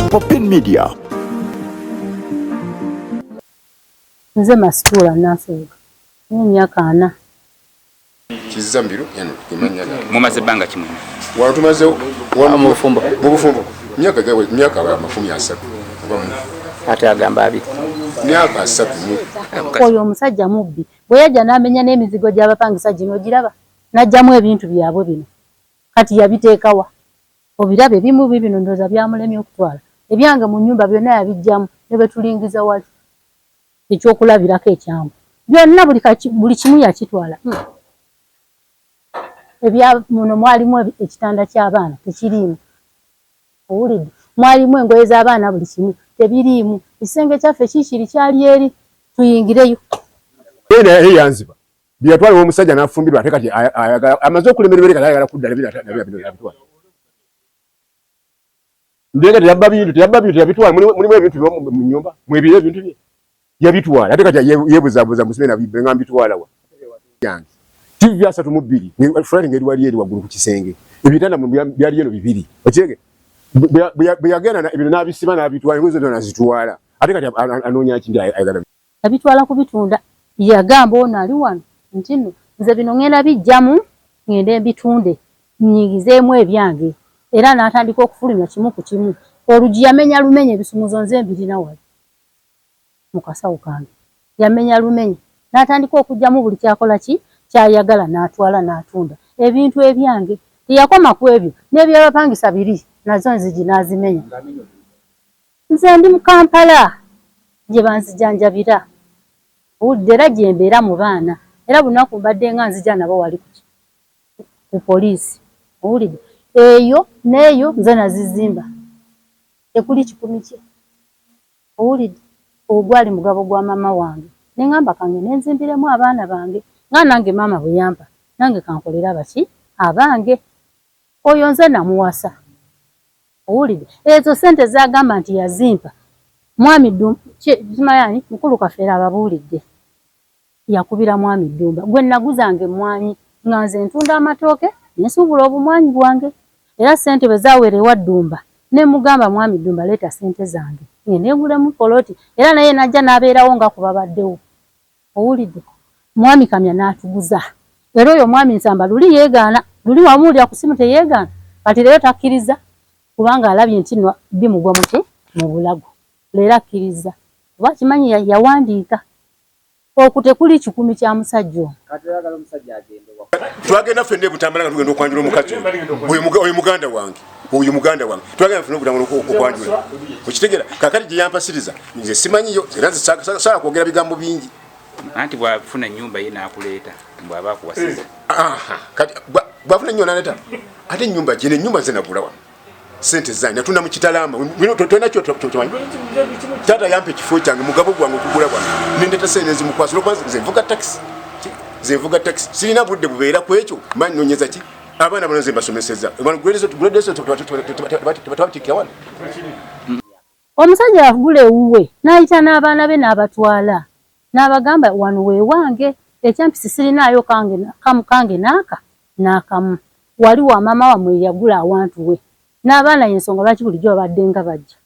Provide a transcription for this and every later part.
Popin Media. Nze masitula nafuuka. Myaka 4. Kizambiro yano kimanya na. Mumaze banga kimwe. Wano tumaze mu bufumbo. Mu bufumbo. Myaka 30. Ate agamba abi. Myaka 3. Oyo omusajja mubbi. Bwe yajja n'amenya n'emizigo gy'abapangisa gino giraba. Najjamu ebintu byabwe bino. Kati yabiteekawa. Obirabe bimu bibino ndoza byamulemye okutwala. Ebyange mu nyumba byonna yabijjamu ne betulingiza wali. Ekyokulabirako ekyangu. Byonna buli kimu yakitwala. Ebya muno mwalimu ekitanda ky'abaana tekiriimu. Owulidde. Mwalimu engoye z'abaana buli kimu tebiriimu. Ekisenge kyaffe kikiri kyali eri tuyingireyo. Ena yanziba. Byatwala omusajja n'afumbirwa ate kati amaze okulemerera kati ayagala kuddala byatwala. Ndega teyabba bintu yabitwala mulimu ebintu mu nyumba mwebire ebintu bye yabitwala ate kati yebuzabuza musibena bibenga mbitwala wa yange TV 32 Friday ngeri wali eri wagulu ku kisenge ebitanda mu byali eno bibiri okirege buyagena na ebintu nabisiba nabitwala ngozo nazitwala ate kati anonya kindi ayagala abitwala kubitunda yagamba ono ali wano ntino nze bino ngenda bijjamu ngende bitunde nyigizeemu ebyange. Era n'atandika okufulumya kimu ku kimu. Olugi yamenya lumenye ebisumuzo nze mbiri na wali. Mukasawo kange. Yamenya lumenye. N'atandika okujjamu buli kyakola kyayagala n'atwala n'atunda. Ebintu ebyange. Teyakoma ku ebyo. N'ebyabapangisa biri nazo nzigi n'azimenya. Nze ndi mu Kampala. Gye banzijanjabira. Owulidde era gye mbeera mu baana. Era bunaku mbadde nga nzija nabo wali ku poliisi. Owulidde. Eyo neyo nze nazizimba. Ekuli 10 kye. Owulidde. Ogwali mugabo gwa mama wange. Nengamba kange nenzimbiremu abaana bange. Nga nange mama buyamba. Nange kankolera baki abange. Oyo nze namuwasa. Owulidde. Ezo sente zagamba nti yazimpa. Mwami Dumba zimayani mukulu kafera ababuulidde. Yakubira Mwami Dumba. Gwe naguzange mwanyi nga nze ntunda amatooke nsuubula obumwanyi bwange. Era sente bezawerewa Dumba. Ne mugamba Mwami Dumba leta sente zange. Ngule mu poloti. Era naye najja nabeerawo nga kubabaddewo. Owulidde. Mwami Kamya n'atuguza. Era oyo Mwami Nsamba luli yeegaana. Luli wamuulira ku simu teyeegaana. Kati leero takkiriza. Kubanga alabye nti bimugwa mu bulago. Leero akkiriza. Kuba kimanyi yawandiika. Okute kuli 10 kya musajja. Kati yagala omusajja agende wa. Twagenda fende butambala nga tugenda okwanjula omukazi. Oyo muganda wange. Oyo muganda wange. Twagenda fende butambala okwanjula. Okitegera kakati gye yampasiriza. Nze simanyiyo era sala kwogera bigambo bingi. Anti bwafuna nyumba ye n'akuleeta bw'aba kuwasiza. Kati bwafuna nyumba n'aleeta. Ate nyumba gye nyumba ze nagula wano. Sente zange natunda mu kitalamba. Tolina kyo tumanyi. Tata yampe ekifo kyange mugabo gwange okugula bwano. Nendeta sente nzimukwasa lwakwanza nze nvuga taxi. Zevuga taxi sirina budde bubeera kwekyo manyi nonyeza ki abaana bano zembasomeseza omusajja agula ewuwe n'ayita n'abaana be n'abatwala n'abagamba wano weewange ekyampisi sirinaayo kange n'akamu wali wa mama wamwe yagula awantu we n'abaana y'ensonga lwaki bulijjo babadde nga bajja.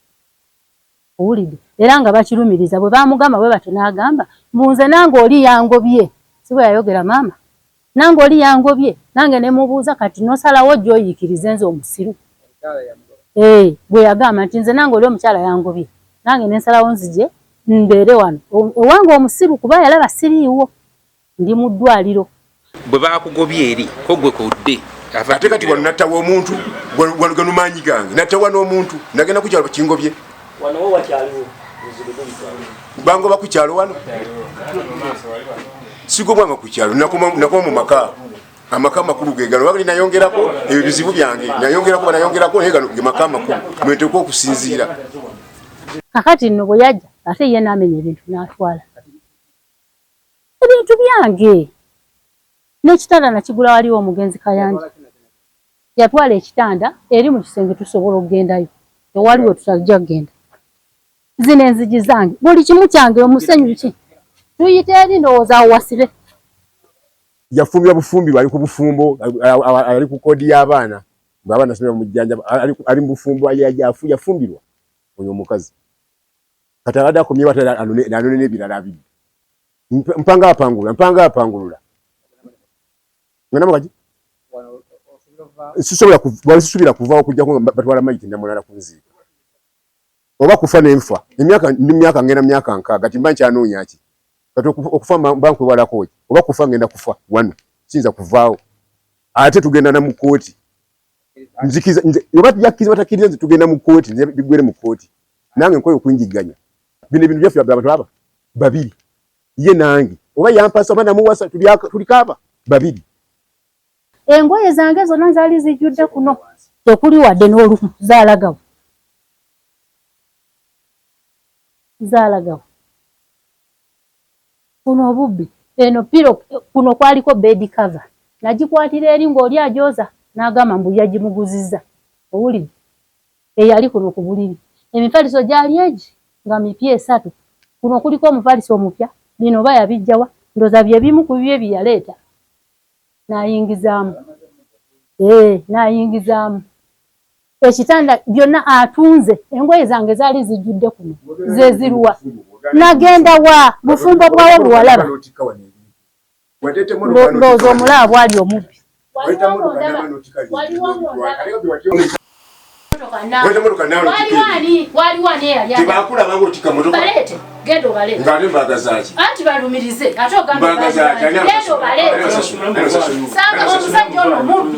Owulidde era nga bakirumiriza bwe baamugamba bwe batyo n'agamba mbunze nange oli yangobye. Siwe yayogera mama. Nange oli yangobye. Nange ne mubuuza kati nosalawo gy'oyiikirize nze omusiru. Bwe yagamba nti nze nange oli omukyala yangobye. Nange ne nsalawo nzije mbeere wano. Owange omusiru kuba yalaba siriiwo. Ndi mu ddwaliro. Bwe baakugobye eri ko gwe kudde. Ate kati wano nattawa omuntu gano maanyi gange. Nattawa n'omuntu nagenda ku kyalo kingobye. Wano wo wakyaliwo. Bangoba ku kyalo wano. Sigobwanga ku kyalo nakoma mu maka amaka makulu gegano wabali nayongerako ebizibu byange nayongerako naye gano maka makulu mweteko okusinziira. Kakati nno bwe yajja ate ye n'amenya ebintu n'atwala ebintu byange n'ekitanda nakigula waliwo omugenzi Kayanja yatwala ekitanda eri mu kisenge tusobola okugendayo tewaliwo tutajja kugenda. Zino enzigi zange buli kimu kyange omusenyu ki tuyite eri ndowooza awasire. Yafumbira bufumbi bali ku bufumbo ali ku kodi y'abaana baba nasema mujjanja ali mbufumbo yafumbirwa oyo mukazi katalada ko miwa tala anone nebirala bibi mpanga apangulula ngana mukaji sisubira kuva okujja ko batwala mayiti ndamulala kunzi oba kufa n'enfa emyaka ngena myaka nkaaga timba nkyanoonya ki kati okufa banku walako oba kufa ngenda kufa wano sinza kuvaawo ate tugenda na mu kooti nzikiza oba tujakiza batakiriza nzi tugenda mu kooti bigwere mu kooti nange nkoyo kunjiganya bino bintu byaffe abantu aba babiri ye nange oba yampasa oba namuwasa tulikaba babiri engoye zange zonna zaali zijjudde kuno tekuli wadde n'olumu zaalagawo kuno obubbi eno piro kuno kwaliko bed cover nagikwatira eri ng'oli ajoza n'agamba mbu yagimuguzizza owulidde eyali kuno ku buliri emifaliso gyali egi nga mipya 3 kuno kuliko omufaliso omupya bino oba yabijjawa ndoza bye bimu ku bibye byeyaleeta n'ayingizaamu ekitanda byonna atunze engoye zange zaali zijjudde kuno zeziruwa nagenda wa bufumbo bwawe bwewalaba ndowooza omulaba bwali omubbi anti balumirize ate omusajja ono mubbi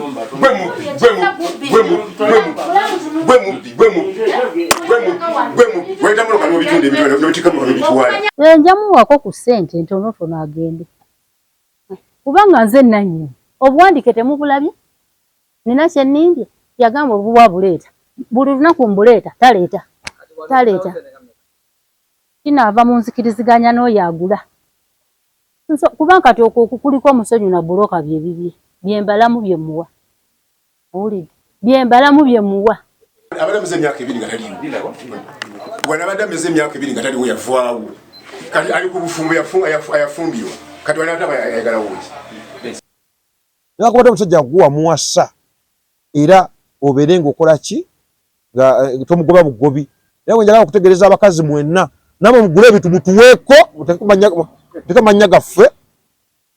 njamuwako ku ssente ntonotono agende kubanga nze nanyini obuwandike temubulabye nina kyennindye yagamba obuwa buleeta buli lunaku mbuleeta taleeta kinaava mu nzikiriziganya n'oyo agula kubanga kati okwo kuliko omusonyu na buloka bye bibye byembalamu byemuwa owulidde byembalamu byemuwa abadamize emyaka 2 nga taliwo wanabadde ameze emyaka 2 nga taliwo yavaawo kati ali ku bufumbo yafumbirwa kati wanataba ayagala wuki nakubadde omusajja guwa muwasa era obeere ng'okola ki nga tomugoba bugobi era bwe njagala okutegereza abakazi mwenna namwe mugule ebintu mutuweeko muteeke mannya gaffe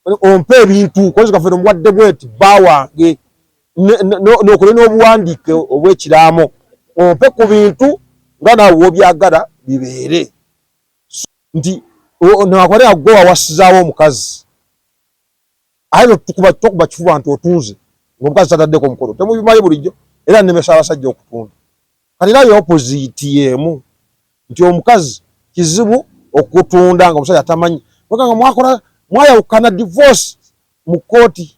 ompe ebintu kozi gaffe nomuwadde bweti bba wange nokole n'obuwandiike obw'ekiraamo ompe ku bintu nga naawe wobyagala bibeere nti nakwale agwe wawasizaawo omukazi aye tokuba kifuba nti otunze ng'omukazi tataddeko omukono temubimaye bulijjo era nnemesa abasajja okutunda kati era yo opposite yemu nti omukazi kizibu okutunda nga omusajja tamanyi nga mwayawukana divorce mu kooti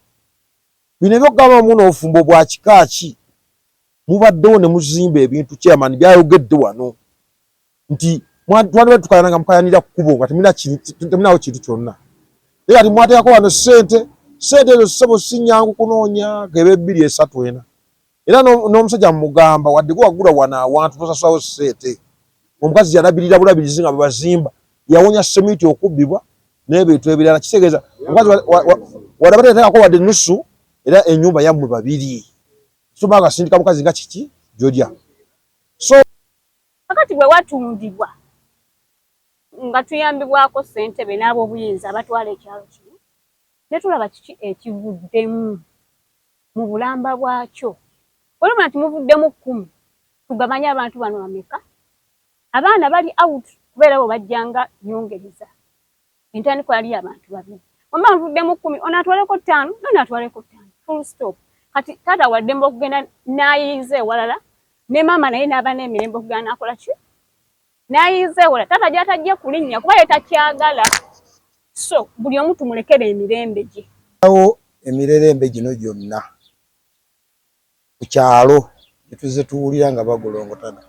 bino ebyokugamba mu n'obufumbo bwa kika ki mubaddewo ne muzimba ebintu chairman byayogedde wano nti twandibadde tukayanira nga mukayanira kkubo nga temunawo kintu kyonna naye kati mwateekako wano ssente ezo ssebo si nnyangu kunoonya gebe 2 ena era n'omusajja mugamba wadde gwe wagula wano awantu tosasulawo ssente omukazi yalabirira bulabirizi nga bwebazimba yawonya semiti okubbibwa n'ebintu ebirala kitegeeza omukazi wadde bateekako wadde nusu era ennyumba yammwe 2 kisoma agasindika mukazi nga kiki gy'olya so akati bwe watundibwa nga tuyambibwako ssentebe n'ab'obuyinza abatwala ekyalo kino netulaba kiki ekivuddemu mu bulamba bwakyo olumala timuvuddemu 10 tugabanye abantu bano bameka abaana bali out kubeera bo bajjanga nyongereza entandikwa yali abantu 2 omama muvuddemu 10 ono atwaleko 5 none atwaleko 5 full stop kati tata waddembe okugenda nayize walala ne mama naye n'aba n'emirembe okugenda nakola ki nayize wala tata gyatajja kulinnya kuba yetakyagala so buli omu tumulekere emirembe gye awo emirembe gino gyonna ku kyalo etuze tuwulira nga bagolongotana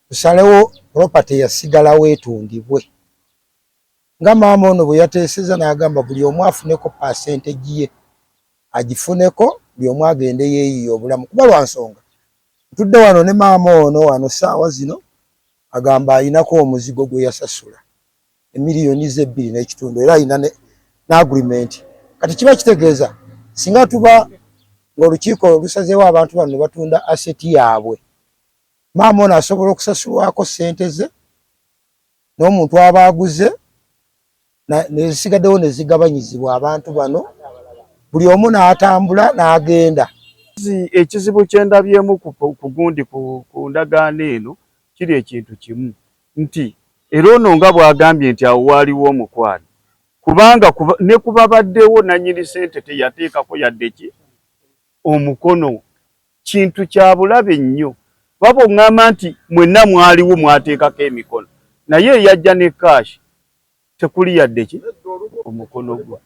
tusalewo property yasigalawo etundibwe nga maama ono bwe yateeseza n'agamba buli omu afuneko percentage ye agifuneko buli omu agende yeeyiye obulamu kuba lwa nsonga tutudde wano ne maama ono wano saawa zino agamba ayinako omuzigo gwe yasasula emiliyoni ze 2.5 era ayina n'agreement kati kiba kitegeeza singa tuba ng'olukiiko lusazeewo abantu bano batunda aseti yaabwe. Maama ono asobola okusasulwako ssente ze n'omuntu aba aguze nezisigaddewo ne zigabanyizibwa abantu bano, buli omu n'atambula n'agenda. Ekizibu kye ndabyemu ku gundi ku ndagaano eno kiri ekintu kimu nti era ono nga bw'agambye nti awo waaliwo omukwano, kubanga ne kuba baddewo nannyini ssente teyateekako yadde ki omukono. Kintu kya bulabe nnyo. Waba oŋŋamba nti mwenna mwaliwo mwateekako emikono, naye eyajja ne kaashi tekuli yadde ki omukono gwe.